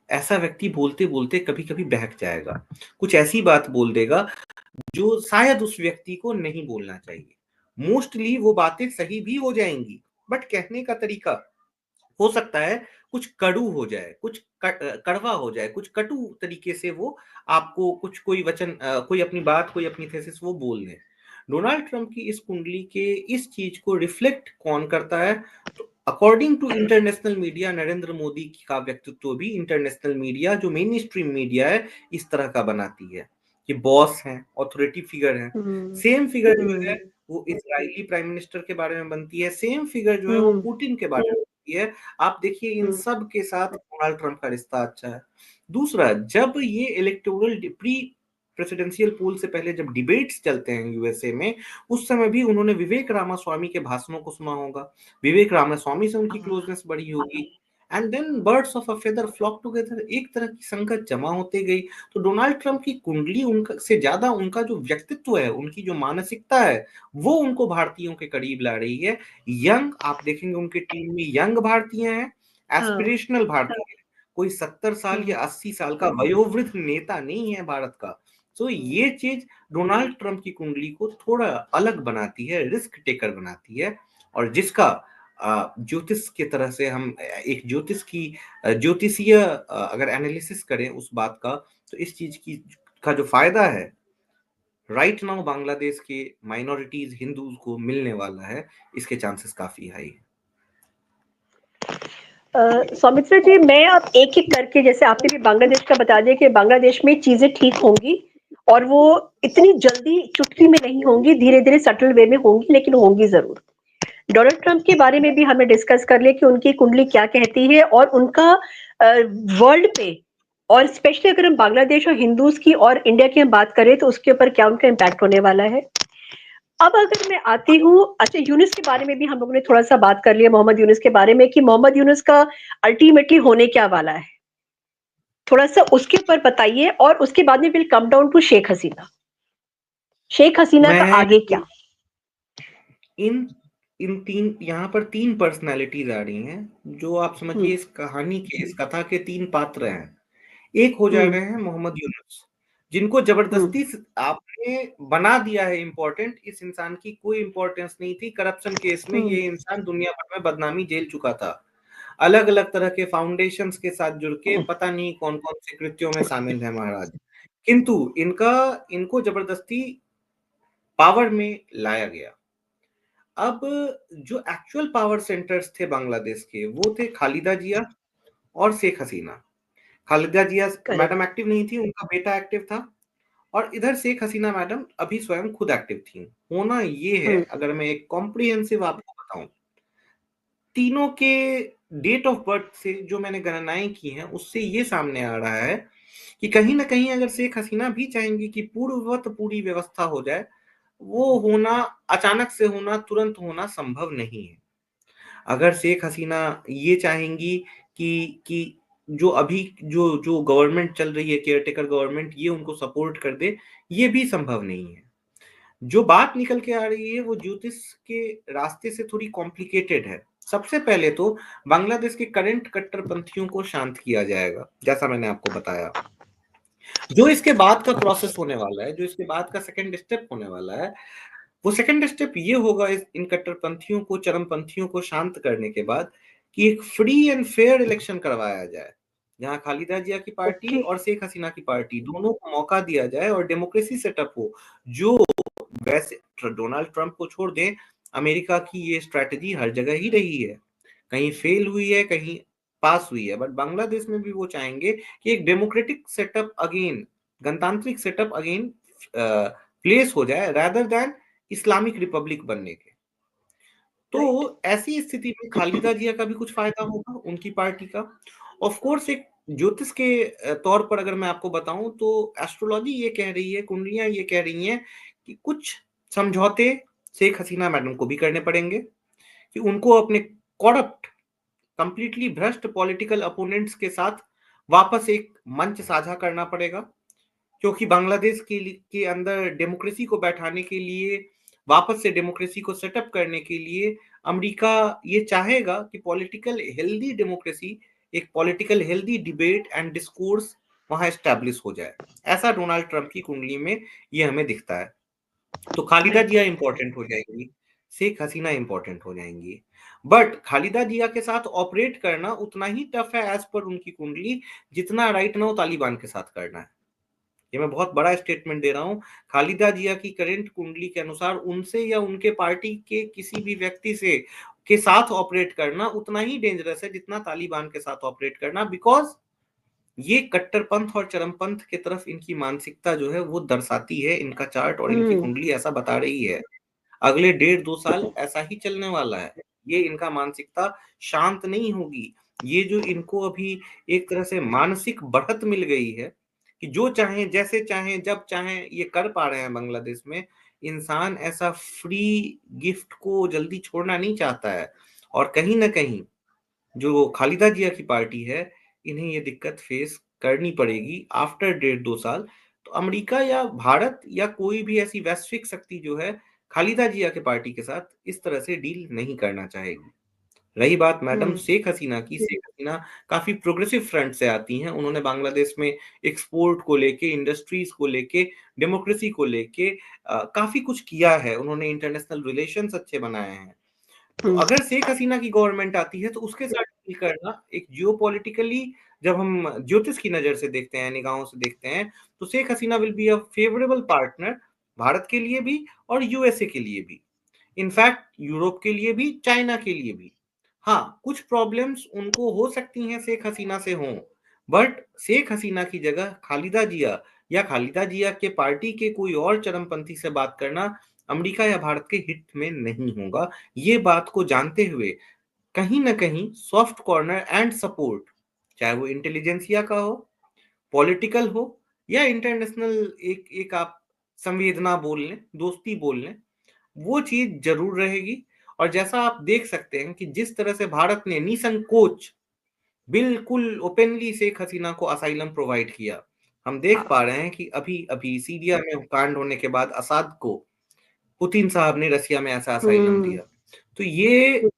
ऐसा व्यक्ति बोलते बोलते कभी कभी बहक जाएगा, कुछ ऐसी बात बोल देगा जो शायद उस व्यक्ति को नहीं बोलना चाहिए। मोस्टली वो बातें सही भी हो जाएंगी, बट कहने का तरीका हो सकता है कुछ कड़ू हो जाए, कुछ कड़वा हो जाए, कुछ कटु तरीके से वो आपको कुछ कोई वचन, कोई अपनी बात, कोई अपनी थेसिस वो बोल दे। डोनाल्ड ट्रंप की इस कुंडली के इस चीज को रिफ्लेक्ट कौन करता है? तो according to international media, Narendra Modi का व्यक्तित्व भी इंटरनेशनल मीडिया, जो मेन स्ट्रीम मीडिया है, इस तरह का बनाती है कि बॉस हैं, ऑथोरिटी फिगर हैं। सेम फिगर जो है वो इजरायली प्राइम मिनिस्टर के बारे में बनती है, सेम फिगर जो है वो पुतिन के बारे में बनती है। आप देखिए इन सब के साथ डोनाल्ड ट्रंप का रिश्ता अच्छा है। दूसरा, जब ये इलेक्टोरल प्री प्रेसिडेंशियल पोल से पहले जब डिबेट्स चलते हैं यूएसए में, उस समय भी उन्होंने विवेक रामास्वामी के भाषणों को सुना होगा, विवेक रामास्वामी से उनकी क्लोजनेस बढ़ी होगी। And then birds of a feather flock together, एक तरह की संगत जमा होते गई। तो डोनाल्ड ट्रंप की कुंडली उनका से ज्यादा उनका जो व्यक्तित्व है, उनकी जो मानसिकता है, वो उनको भारतीयों के करीब ला रही है। यंग, आप देखेंगे उनकी टीम में यंग भारतीय हैं, एस्पिरेशनल भारतीय हैं, कोई 70 साल या 80 साल का वयोवृद्ध नेता नहीं है भारत का। तो ये चीज डोनाल्ड ट्रंप की कुंडली को थोड़ा अलग बनाती है, रिस्क टेकर बनाती है। और जिसका ज्योतिष के तरह से हम एक ज्योतिष की ज्योतिषीय अगर एनालिसिस करें उस बात का, तो इस चीज की का जो फायदा है राइट नाउ बांग्लादेश के माइनॉरिटीज हिंदूज को मिलने वाला है, इसके चांसेस काफी हाई है। सौमित्रा जी, मैं अब एक एक करके, जैसे आपने भी बांग्लादेश का बता दिया कि बांग्लादेश में चीजें ठीक होंगी, और वो इतनी जल्दी चुटकी में नहीं होंगी, धीरे धीरे सटल वे में होंगी, लेकिन होंगी जरूर। डोनाल्ड ट्रंप के बारे में भी हमें डिस्कस कर लिया कि उनकी कुंडली क्या कहती है, और उनका वर्ल्ड पे, और स्पेशली अगर हम बांग्लादेश और हिंदूज की और इंडिया की हम बात करें तो उसके ऊपर क्या उनका इम्पैक्ट होने वाला है। अब अगर मैं आती हूँ, अच्छा यूनुस के बारे में भी हम लोगों ने थोड़ा सा बात कर लिया, मोहम्मद यूनुस के बारे में, कि मोहम्मद यूनुस का अल्टीमेटली होने क्या वाला है, थोड़ा सा उसके ऊपर बताइए। और उसके बाद में will come down to Sheikh Hasina. Sheikh Hasina का आगे क्या? इन इन तीन, यहाँ पर तीन पर्सनालिटीज आ रही हैं, जो आप समझिए इस कहानी के, इस कथा के तीन पात्र हैं। एक हो जा रहे हैं मोहम्मद यूनुस, जिनको जबरदस्ती आपने बना दिया है इम्पोर्टेंट। इस इंसान की कोई इंपॉर्टेंस नहीं थी करप्शन केस में, ये इंसान दुनिया भर में बदनामी झेल चुका था, अलग अलग तरह के फाउंडेशंस के साथ जुड़ के पता नहीं कौन कौन से कृत्यों में शामिल है महाराज। किंतु इनको जबरदस्ती पावर में लाया गया। अब जो एक्चुअल पावर सेंटर्स थे बांग्लादेश के, वो थे खालिदा जिया और शेख हसीना। खालिदा जिया मैडम एक्टिव नहीं थी, उनका बेटा एक्टिव था, और इधर शेख हसीना मैडम अभी स्वयं खुद एक्टिव थी। होना ये है, अगर मैं एक कॉम्प्रिहेंसिव आपको बताऊं, तीनों के डेट ऑफ बर्थ से जो मैंने गणनाएं की हैं, उससे ये सामने आ रहा है कि कहीं ना कहीं अगर शेख हसीना भी चाहेंगी कि पूर्ववत पूरी व्यवस्था हो जाए, वो होना, अचानक से होना, तुरंत होना संभव नहीं है। अगर शेख हसीना ये चाहेंगी कि जो अभी जो जो गवर्नमेंट चल रही है, केयरटेकर गवर्नमेंट, ये उनको सपोर्ट कर दे, ये भी संभव नहीं है। जो बात निकल के आ रही है वो ज्योतिष के रास्ते से थोड़ी कॉम्प्लिकेटेड है। सबसे पहले तो बांग्लादेश के करंट कट्टरपंथियों को शांत किया जाएगा, जैसा मैंने आपको बताया। जो इसके बाद का प्रोसेस होने वाला है, जो इसके बाद का सेकंड स्टेप होने वाला है, वो सेकंड स्टेप ये होगा, इन कट्टरपंथियों को, चरमपंथियों को शांत करने के बाद, कि एक फ्री एंड फेयर इलेक्शन करवाया जाए, जहां खालिदा जिया की पार्टी ओके। और शेख हसीना की पार्टी दोनों को मौका दिया जाए और डेमोक्रेसी सेटअप हो। जो वैसे डोनाल्ड ट्रंप को छोड़ दें, अमेरिका की ये स्ट्रैटेजी हर जगह ही रही है, कहीं फेल हुई है, कहीं पास हुई है, बट बांग्लादेश में भी वो चाहेंगे कि एक डेमोक्रेटिक सेटअप अगेन, गणतांत्रिक सेटअप अगेन प्लेस हो जाए, रादर देन इस्लामिक रिपब्लिक बनने के। राइट। तो ऐसी स्थिति में खालिदा जिया का भी कुछ फायदा होगा, उनकी पार्टी का। ऑफ कोर्स एक ज्योतिष के तौर पर अगर मैं आपको बताऊं तो एस्ट्रोलॉजी ये कह रही है, कुंडलियां ये कह रही हैं कि कुछ समझौते शेख हसीना मैडम को भी करने पड़ेंगे, कि उनको अपने करप्ट, कंप्लीटली भ्रष्ट पॉलिटिकल अपोनेंट्स के साथ वापस एक मंच साझा करना पड़ेगा, क्योंकि बांग्लादेश के अंदर डेमोक्रेसी को बैठाने के लिए, वापस से डेमोक्रेसी को सेटअप करने के लिए अमेरिका ये चाहेगा कि पॉलिटिकल हेल्दी डेमोक्रेसी, एक political healthy debate and discourse वहां एस्टैब्लिश हो जाए। ऐसा डोनाल्ड ट्रंप की कुंडली में ये हमें दिखता है। तो खालिदा राइट। जिया इंपॉर्टेंट हो जाएंगी, शेख हसीना इंपॉर्टेंट हो जाएंगी, बट खालिदा जिया के साथ ऑपरेट करना उतना ही टफ है एज पर उनकी कुंडली, जितना राइट नाउ तालिबान के साथ करना है। ये मैं बहुत बड़ा स्टेटमेंट दे रहा हूँ। खालिदा जिया की करंट कुंडली के अनुसार उनसे या उनके पार्टी के किसी भी व्यक्ति से के साथ ऑपरेट करना उतना ही डेंजरस है जितना तालिबान के साथ ऑपरेट करना, बिकॉज ये कट्टरपंथ और चरमपंथ की तरफ इनकी मानसिकता जो है वो दर्शाती है, इनका चार्ट और इनकी हम्म। कुंडली ऐसा बता रही है। अगले 1.5-2 साल ऐसा ही चलने वाला है। ये इनका मानसिकता शांत नहीं होगी। ये जो इनको अभी एक तरह से मानसिक बढ़त मिल गई है कि जो चाहें, जैसे चाहें, जब चाहें ये कर पा रहे हैं बांग्लादेश में, इंसान ऐसा फ्री गिफ्ट को जल्दी छोड़ना नहीं चाहता है। और कहीं ना कहीं जो खालिदा जिया की पार्टी है, इन्हें ये दिक्कत फेस करनी पड़ेगी आफ्टर 1.5-2 साल। तो अमेरिका या भारत या कोई भी ऐसी वैश्विक शक्ति जो है खालिदा जिया के पार्टी के साथ इस तरह से डील नहीं करना चाहेगी। रही बात मैडम हम्म। शेख हसीना की, शेख हसीना काफी प्रोग्रेसिव फ्रंट से आती हैं। उन्होंने बांग्लादेश में एक्सपोर्ट को लेके, इंडस्ट्रीज को लेके, डेमोक्रेसी को लेके काफी कुछ किया है। उन्होंने इंटरनेशनल रिलेशंस अच्छे बनाए हैं। तो हम्म। अगर शेख हसीना की गवर्नमेंट आती है तो उसके साथ डील करना एक जियोपॉलिटिकली, जब हम ज्योतिष की नजर से देखते हैं, निगाहों से देखते हैं, तो Sheikh Hasina will be a favourable partner Bharat के लिए भी और यूएसए के लिए भी, इनफैक्ट यूरोप के लिए भी, चाइना के लिए भी। हाँ, कुछ प्रॉब्लम्स उनको हो सकती हैं शेख हसीना से हों, बट शेख हसीना की जगह खालिदा जिया या खालिदा जिया के पार्टी के कोई और चरमपंथी से बात करना अमेरिका या भारत के हित में नहीं होगा। ये बात को जानते हुए कहीं ना कहीं सॉफ्ट कॉर्नर एंड सपोर्ट, चाहे वो इंटेलिजेंसिया का हो, पॉलिटिकल हो, या इंटरनेशनल एक एक आप संवेदना बोल लें, दोस्ती बोल लें, वो चीज जरूर रहेगी। और जैसा आप देख सकते हैं कि जिस तरह से भारत ने निसंकोच, बिल्कुल ओपनली शेख हसीना को असाइलम प्रोवाइड किया। हम देख हाँ। पा रहे हैं कि अभी अभी सीरिया में कांड होने के बाद असाद को पुतिन साहब ने रसिया में ऐसा असाइलम हम्म। दिया। तो ये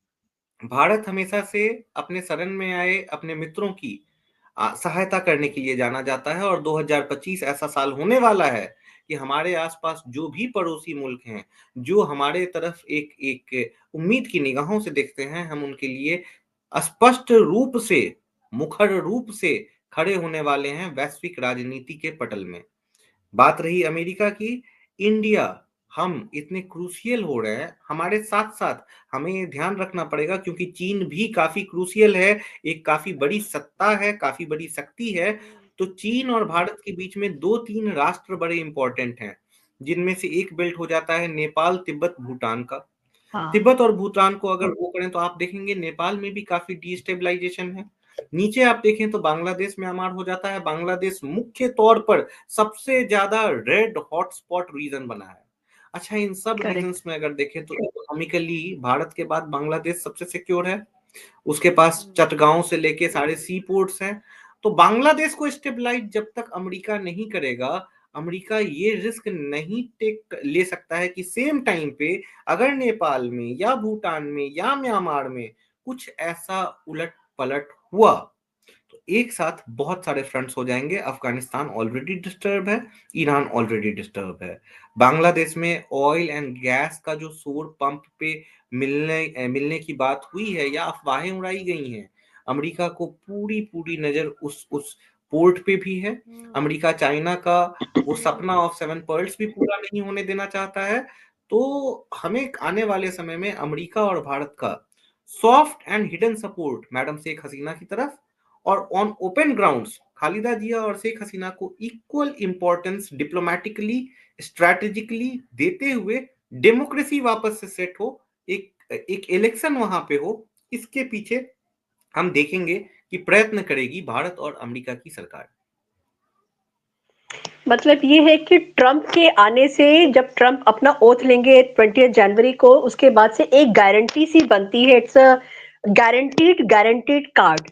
भारत हमेशा से अपने शरण में आए अपने मित्रों की सहायता करने के लिए जाना जाता है। और 2025 ऐसा साल होने वाला है कि हमारे आसपास जो भी पड़ोसी मुल्क हैं, जो हमारे तरफ एक एक उम्मीद की निगाहों से देखते हैं, हम उनके लिए स्पष्ट रूप से, मुखर रूप से खड़े होने वाले हैं वैश्विक राजनीति के पटल में। बात रही अमेरिका की, इंडिया, हम इतने क्रूशियल हो रहे हैं, हमारे साथ साथ हमें ये ध्यान रखना पड़ेगा क्योंकि चीन भी काफी क्रूशियल है, एक काफी बड़ी सत्ता है, काफी बड़ी शक्ति है। तो चीन और भारत के बीच में 2-3 राष्ट्र बड़े इंपॉर्टेंट हैं, जिनमें से एक बेल्ट हो जाता है नेपाल, तिब्बत, भूटान का। हाँ। तिब्बत और भूटान को अगर वो करें तो आप देखेंगे नेपाल में भी काफी डिस्टेबलाइजेशन है। नीचे आप देखें तो बांग्लादेश म्यांमार हो जाता है। बांग्लादेश मुख्य तौर पर सबसे ज्यादा रेड हॉटस्पॉट रीजन बना है। अच्छा, इन सब रीजन्स करेक्ट। में अगर देखें तो इकोनॉमिकली भारत के बाद बांग्लादेश सबसे सिक्योर है। उसके पास चटगांव से लेके सारे सी पोर्ट्स हैं। तो बांग्लादेश को स्टेबलाइज जब तक अमेरिका नहीं करेगा, अमेरिका ये रिस्क नहीं टेक ले सकता है कि सेम टाइम पे अगर नेपाल में या भूटान में या म्यांमार में कुछ ऐसा उलट पलट हुआ, तो एक साथ बहुत सारे फ्रंट्स हो जाएंगे। अफगानिस्तान ऑलरेडी डिस्टर्ब है, ईरान ऑलरेडी डिस्टर्ब है, बांग्लादेश में ऑयल एंड गैस का जो सोर पंप पे मिलने की बात हुई है या अफवाहें उड़ाई गई हैं, अमेरिका को पूरी पूरी नजर उस पोर्ट पे भी है। अमेरिका चाइना का वो सपना ऑफ सेवन पर्ल्स भी पूरा नहीं होने देना चाहता है। तो हमें आने वाले समय में अमेरिका और भारत का soft and hidden support madam Sheikh Hasina की तरफ और on open grounds Khaleda Zia और शेख हसीना को इक्वल इंपॉर्टेंस डिप्लोमेटिकली स्ट्रैटेजिकली देते हुए डेमोक्रेसी वापस से सेट हो, एक इलेक्शन वहां पे हो, इसके पीछे हम देखेंगे कि प्रयत्न करेगी भारत और अमेरिका की सरकार। मतलब ये है कि ट्रंप के आने से, जब ट्रंप अपना ओथ लेंगे 20 जनवरी को, उसके बाद से एक गारंटी सी बनती है, इट्स अ गारंटीड कार्ड,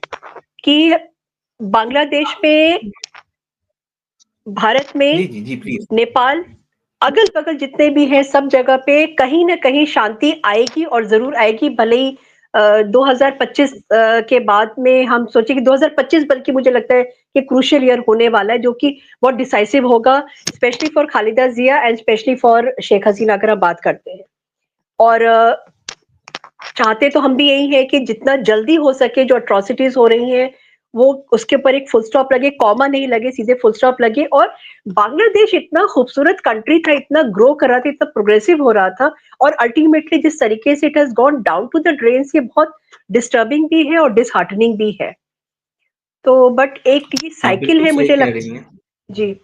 कि बांग्लादेश में, भारत जी में, जी जी प्लीज। नेपाल, अगल बगल जितने भी हैं, सब जगह पे कहीं ना कहीं शांति आएगी और जरूर आएगी। भले ही 2025 के बाद में हम सोचे कि 2025 बल्कि मुझे लगता है कि क्रूशियल ईयर होने वाला है, जो कि बहुत डिसाइसिव होगा, specially for Khaleda Zia and specially for Sheikh Hasina, अगर हम बात करते हैं। और चाहते तो हम भी यही है कि जितना जल्दी हो सके जो अट्रॉसिटीज हो रही हैं वो उसके ऊपर एक फुल स्टॉप लगे, कॉमा नहीं लगे, सीधे फुल स्टॉप लगे। और बांग्लादेश इतना खूबसूरत कंट्री था, इतना ग्रो कर रहा था, इतना प्रोग्रेसिव हो रहा था, और अल्टीमेटली जिस तरीके से it has gone down to the drains, ये बहुत डिस्टर्बिंग भी है और डिसहार्टनिंग भी है। तो बट एक ये आप साइकिल बिल्कुल है, सही मुझे कह लग, रही हैं। जी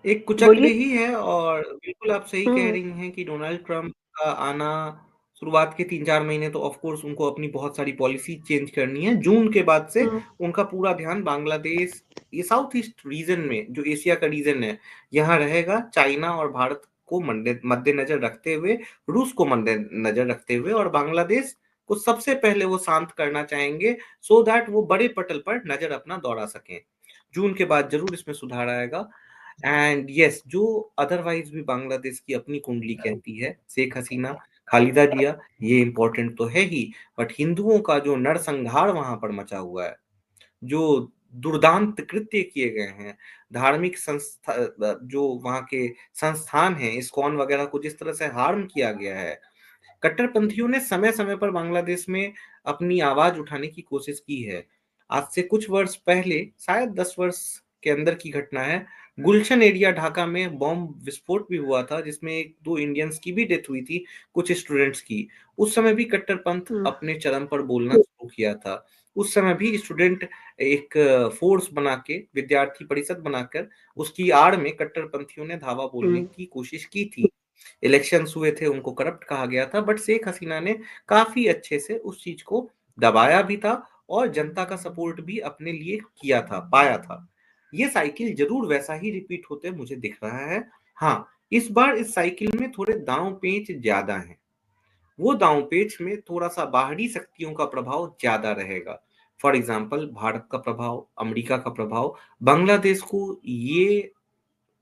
एक कुचक्र बोलिए। ही है और बिल्कुल आप सही कह हम्म। रही हैं कि डोनाल्ड ट्रंप का आना, शुरुआत के 3-4 महीने तो ऑफ कोर्स उनको अपनी बहुत सारी पॉलिसी चेंज करनी है। जून के बाद से हम्म। उनका पूरा ध्यान बांग्लादेश, ये साउथ ईस्ट रीजन में जो एशिया का रीजन है यहाँ रहेगा। चाइना और भारत को मद्देनजर रखते हुए, रूस को मद्देनजर रखते हुए, और बांग्लादेश को सबसे पहले वो शांत करना चाहेंगे सो दैट वो बड़े पटल पर नजर अपना दौड़ा सकें। जून के बाद जरूर इसमें सुधार आएगा। एंड यस, जो अदरवाइज भी बांग्लादेश की अपनी कुंडली कहती है, शेख हसीना, खालिदा जिया, ये इंपॉर्टेंट तो है ही, बट हिंदुओं का जो नरसंहार वहां पर मचा हुआ है, जो दुर्दांत कृत्य किए गए हैं, धार्मिक संस्था, जो वहां के संस्थान हैं, इस्कॉन वगैरह को जिस तरह से हार्म किया गया है, कट्टरपंथियों ने समय समय पर बांग्लादेश में अपनी आवाज उठाने की कोशिश की है। आज से कुछ वर्ष पहले, शायद 10 वर्ष के अंदर की घटना है, गुलशन एरिया ढाका में बॉम्ब विस्फोट भी हुआ था जिसमें 1-2 इंडियंस की भी डेथ हुई थी, कुछ स्टूडेंट्स की। उस समय भी कट्टरपंथ हम्म। अपने चरम पर बोलना शुरू किया था। उस समय भी स्टूडेंट एक फोर्स बना के, विद्यार्थी परिषद बनाकर, उसकी आड़ में कट्टरपंथियों ने धावा बोलने हम्म। की कोशिश की थी। इलेक्शंस हुए थे, उनको करप्ट कहा गया था, बट शेख हसीना ने काफी अच्छे से उस चीज को दबाया भी था और जनता का सपोर्ट भी अपने लिए किया था, पाया था। ये साइकिल जरूर वैसा ही रिपीट होते मुझे दिख रहा है। हाँ, इस बार इस साइकिल में थोड़े दांव पेच ज्यादा हैं। वो दांव पेच में थोड़ा सा बाहरी शक्तियों का प्रभाव ज्यादा रहेगा। फॉर एग्जाम्पल, भारत का प्रभाव, अमेरिका का प्रभाव। बांग्लादेश को ये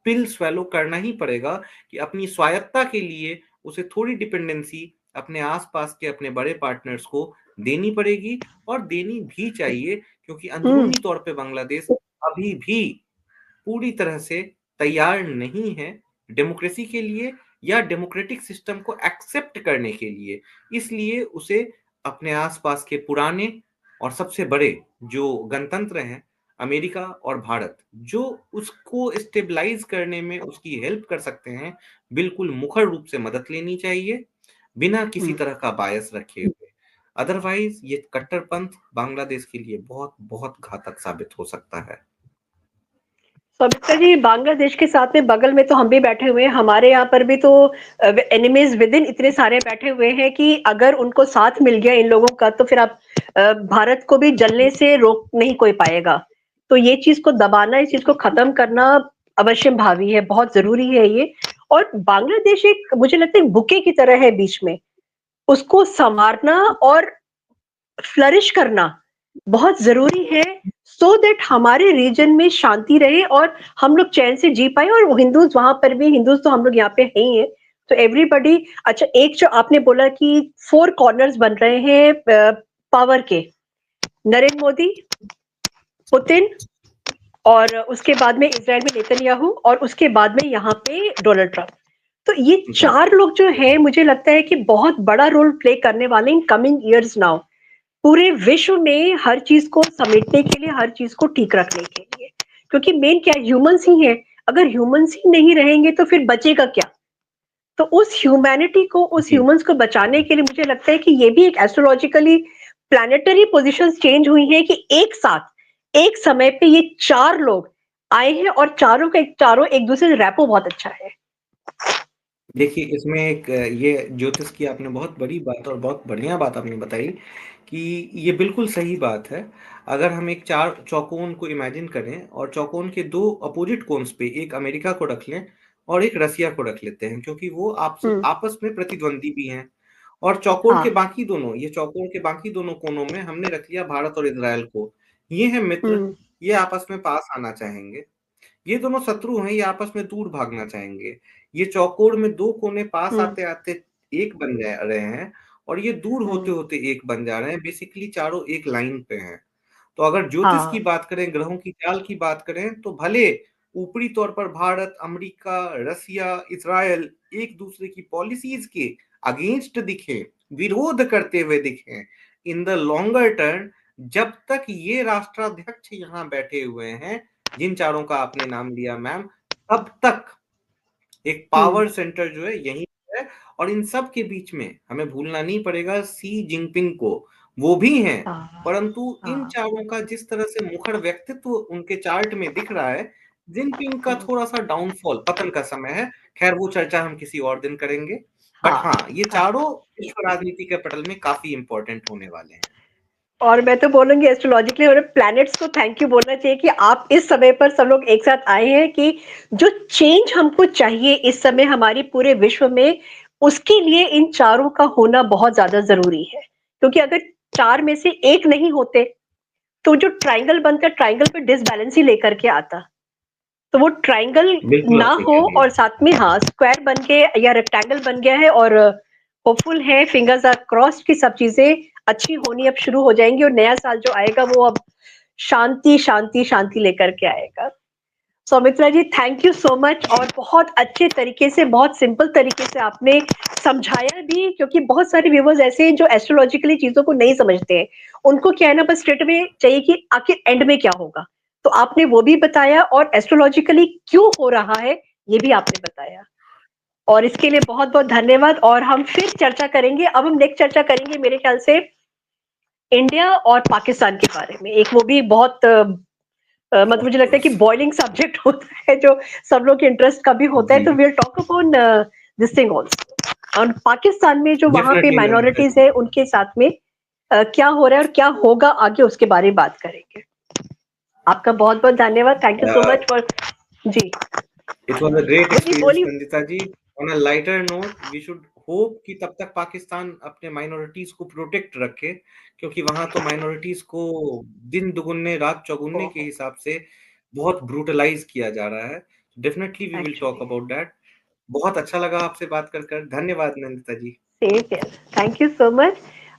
पिल स्वेलो करना ही पड़ेगा कि अपनी स्वायत्ता के लिए उसे थोड़ी डिपेंडेंसी अपने आसपास के अपने बड़े पार्टनर्स को देनी पड़ेगी, और देनी भी चाहिए, क्योंकि हम्म। अंदरूनी तौर पे बांग्लादेश अभी भी पूरी तरह से तैयार नहीं है डेमोक्रेसी के लिए या डेमोक्रेटिक सिस्टम को एक्सेप्ट करने के लिए। इसलिए उसे अपने आसपास के पुराने और सबसे बड़े जो गणतंत्र हैं, अमेरिका और भारत, जो उसको स्टेबलाइज करने में उसकी हेल्प कर सकते हैं, बिल्कुल मुखर रूप से मदद लेनी चाहिए, बिना किसी हम्म। तरह का बायस रखे हुए। अदरवाइज ये कट्टरपंथ बांग्लादेश के लिए बहुत बहुत घातक साबित हो सकता है। सविता जी, बांग्लादेश के साथ में बगल में तो हम भी बैठे हुए हैं, हमारे यहाँ पर भी तो एनिमीज विद इन इतने सारे बैठे हुए हैं कि अगर उनको साथ मिल गया इन लोगों का, तो फिर आप भारत को भी जलने से रोक नहीं कोई पाएगा। तो ये चीज को दबाना, इस चीज को खत्म करना अवश्य भावी है, बहुत जरूरी है ये। और बांग्लादेश एक, मुझे लगता है, बुके की तरह है बीच में, उसको संवारना और फ्लरिश करना बहुत जरूरी है, सो दैट हमारे रीजन में शांति रहे और हम लोग चैन से जी पाए। और हिंदूज वहां पर भी, हिंदूज तो हम लोग यहाँ पे है ही है, तो एवरीबडी। अच्छा, एक जो आपने बोला कि 4 कॉर्नर्स बन रहे हैं पावर के, नरेंद्र मोदी, पुतिन, और उसके बाद में इजराइल में नेतन्याहू, और उसके बाद में यहाँ पे डोनाल्ड ट्रंप। तो ये जी। 4 लोग जो हैं, मुझे लगता है कि बहुत बड़ा रोल प्ले करने वाले इन कमिंग ईयर्स नाउ, पूरे विश्व में हर चीज को समेटने के लिए, हर चीज को ठीक रखने के लिए। क्योंकि मेन क्या है, ह्यूमंस ही है। अगर ह्यूमंस ही नहीं रहेंगे तो फिर बचेगा क्या? तो उस ह्यूमैनिटी को, उस जी। ह्यूमंस को बचाने के लिए मुझे लगता है कि ये भी एक एस्ट्रोलॉजिकली प्लैनेटरी पोजीशंस चेंज हुई हैं कि एक साथ एक समय पे ये 4 लोग आए हैं, और चारों एक दूसरे से रैपो बहुत अच्छा है। देखिए, इसमें एक ये ज्योतिष की आपने बहुत बड़ी बात और बहुत बढ़िया बात आपने बताई कि ये बिल्कुल सही बात है। अगर हम एक 4 चौकोन को इमेजिन करें और चौकोन के 2 अपोजिट कोन्स पे एक अमेरिका को रख लें और एक रसिया को रख लेते हैं, क्योंकि वो आपस में प्रतिद्वंदी भी हैं। और चौकोन के हाँ। बाकी दोनों ये चौकोन के बाकी दोनों कोनों में हमने रख लिया भारत और इज़राइल को। ये हैं मित्र, ये आपस में पास आना चाहेंगे। ये दोनों शत्रु हैं, ये आपस में दूर भागना चाहेंगे। ये चौकोर में 2 कोने पास आते-आते एक बन जा रहे हैं और ये दूर होते-होते एक बन जा रहे हैं। बेसिकली चारों एक लाइन पे हैं। तो अगर ज्योतिष की हाँ। बात करें, ग्रहों की चाल की बात करें, तो भले ऊपरी तौर पर भारत, अमेरिका, रसिया, इज़राइल एक दूसरे की पॉलिसीज के अगेंस्ट दिखें, विरोध करते हुए दिखें, इन द लॉन्गर टर्म जब तक ये राष्ट्राध्यक्ष यहाँ बैठे हुए हैं, जिन चारों का आपने नाम लिया मैम, तब तक एक पावर सेंटर जो है यही है। और इन सब के बीच में हमें भूलना नहीं पड़ेगा शी जिनपिंग को, वो भी हैं। परंतु इन चारों का जिस तरह से मुखर व्यक्तित्व उनके चार्ट में दिख रहा है, जिनपिंग का थोड़ा सा डाउनफॉल, पतन का समय है। खैर वो चर्चा हम किसी और दिन करेंगे। बट हाँ, ये चारों विश्व राजनीति के पटल में काफी इंपॉर्टेंट होने वाले हैं। और मैं तो बोलूंगी एस्ट्रोलॉजिकली और प्लैनेट्स को थैंक यू बोलना चाहिए कि आप इस समय पर सब लोग एक साथ आए हैं कि जो चेंज हमको चाहिए इस समय हमारे पूरे विश्व में, उसके लिए इन चारों का होना बहुत ज्यादा जरूरी है। क्योंकि अगर 4 में से एक नहीं होते तो जो ट्राइंगल बनता, ट्राइंगल पे डिसबैलेंस ही लेकर के आता। तो वो ट्राइंगल बिल्कुल ना आप सही हो कह रही और हैं। साथ में हाँ स्क्वायर बन के या रेक्टेंगल बन गया है, और होपफुल है, फिंगर्स आर क्रॉस्ड कि सब चीजें अच्छी होनी अब शुरू हो जाएंगी, और नया साल जो आएगा वो अब शांति शांति शांति लेकर के आएगा। Soumitra ji, thank you so much. और बहुत अच्छे तरीके से, बहुत सिंपल तरीके से आपने समझाया भी, क्योंकि बहुत सारे व्यूवर्स ऐसे हैं जो एस्ट्रोलॉजिकली चीजों को नहीं समझते हैं। उनको क्या है ना, बस स्ट्रेट में चाहिए कि आखिर एंड में क्या होगा। तो आपने वो भी बताया, और एस्ट्रोलॉजिकली क्यों हो रहा है ये भी आपने बताया, और इसके लिए बहुत बहुत धन्यवाद। और हम फिर चर्चा करेंगे। अब हम नेक्स्ट चर्चा करेंगे मेरे ख्याल से इंडिया और पाकिस्तान के बारे में। एक वो भी बहुत मतलब मुझे लगता है कि बॉइलिंग सब्जेक्ट होता है, जो सब लोग के इंटरेस्ट का भी होता है। तो जी, will talk about this thing also. और पाकिस्तान में जो वहां पे डेफिनेटली नंदिता माइनॉरिटीज जी। है उनके साथ में क्या हो रहा है और क्या होगा आगे, उसके बारे में बात करेंगे। आपका बहुत बहुत धन्यवाद, thank you so much for. जी इट वाज अ ग्रेट बोलिए एक्सपीरियंस बोलिए। Nandita ji. On a lighter note, we should hope कि तब तक पाकिस्तान अपने माइनॉरिटीज को प्रोटेक्ट रखे, क्योंकि वहां तो माइनॉरिटीज को दिन दुगुने रात चौगुने के हिसाब से बहुत ब्रूटलाइज किया जा रहा है। Definitely we will talk actually about that. बहुत अच्छा लगा आपसे बात कर। धन्यवाद Nandita ji. Same here, thank you so much.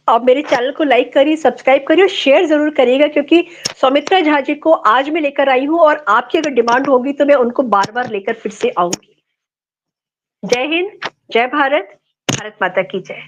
आप मेरे चैनल को लाइक करिए, सब्सक्राइब करिए और शेयर जरूर करिएगा, क्योंकि सौमित्रा झा जी को आज मैं लेकर आई हूँ, और आपकी अगर डिमांड होगी तो मैं उनको बार बार लेकर फिर से आऊंगी। जय हिंद, जय भारत, भारत माता की जय।